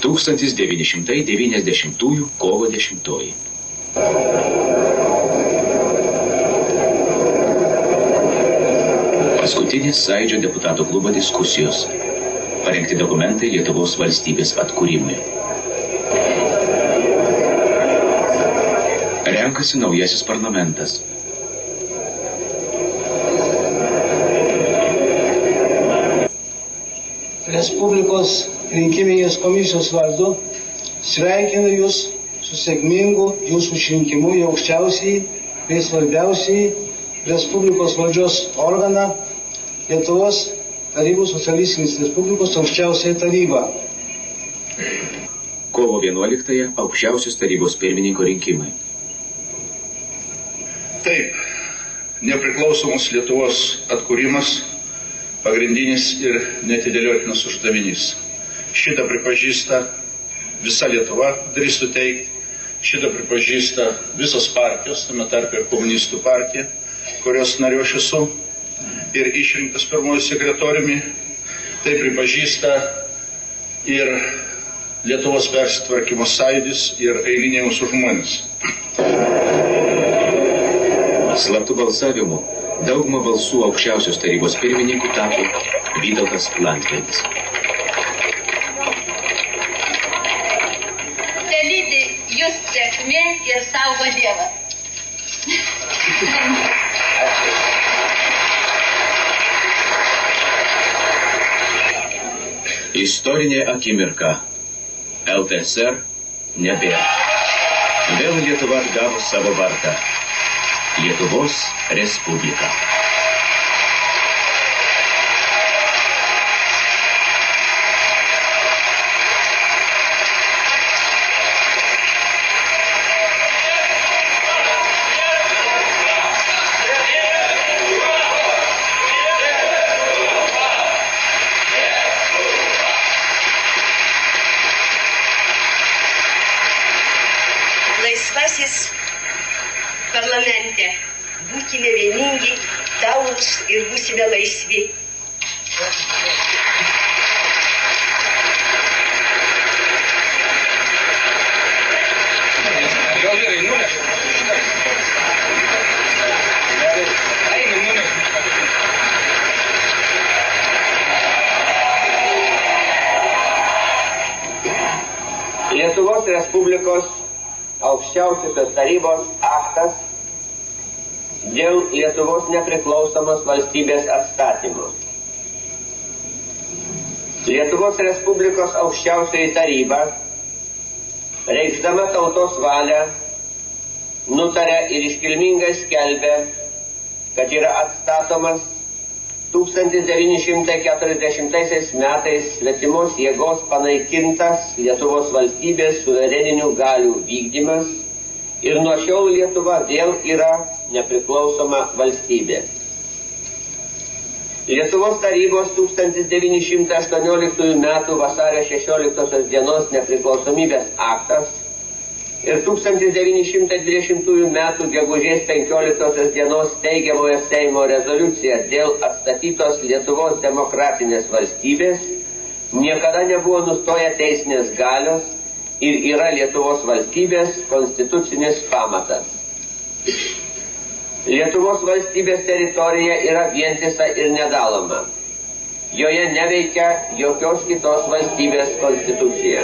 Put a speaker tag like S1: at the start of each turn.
S1: 1990 kovo 10. Paskutinis Sąjūdžio deputatų klubo diskusijos. Parengti dokumentai Lietuvos valstybės atkūrimui. Renkasi naujasis parlamentas.
S2: Respublikos rinkiminės komisijos vardu sveikinu Jūs su sėkmingu Jūsų išrinkimu į aukščiausiai bei svarbiausiai Respublikos valdžios organą Lietuvos Tarybų Socialistinės Respublikos aukščiausiąją tarybą.
S1: Kovo 11 aukščiausios tarybos pirmininko rinkimai.
S3: Taip, nepriklausomos Lietuvos atkūrimas pagrindinis ir neatidėliotinas uždavinys. Šitą pripažįsta visa Lietuva, drįstu teigti, šitą pripažįsta visos partijos, tame tarpe ir komunistų partija, kurios nariu aš esu ir išrinktas pirmuoju sekretoriumi. Tai pripažįsta ir Lietuvos persitvarkymo sąjūdis ir eiliniai mūsų žmonės.
S1: Slaptų balsavimu daugumą balsų aukščiausios tarybos pirmininkų tapo Vytautas Landsbergis.
S4: Telydi jūs sėkmė ir saugo Dievas.
S1: Istorinė akimirka. LTSR nebėra. Vėl Lietuva atgavo savo vardą. Lietuvos Respublika.
S5: Laisvasis parlamente. Būkime vieningi, taurūs ir būsime laisvi.
S6: Lietuvos Respublikos aukščiausiosios tarybos aktas dėl Lietuvos nepriklausomos valstybės atstatymo. Lietuvos Respublikos aukščiausioji taryba, reikšdama tautos valią, nutarė ir iškilmingai skelbė, kad yra atstatomas 1940 metais svetimos jėgos panaikintas Lietuvos valstybės suvereninių galių vykdymas ir nuo šiol Lietuva vėl yra nepriklausoma valstybė. Lietuvos tarybos 1918 metų vasario 16 dienos nepriklausomybės aktas ir 1920 metų gegužės 15 dienos steigiamojo Seimo rezoliucija dėl atstatytos Lietuvos demokratinės valstybės niekada nebuvo nustoję teisinės galios ir yra Lietuvos valstybės konstitucinis pamatas. Lietuvos valstybės teritorija yra vientisa ir nedaloma. Joje neveikia jokios kitos valstybės konstitucija.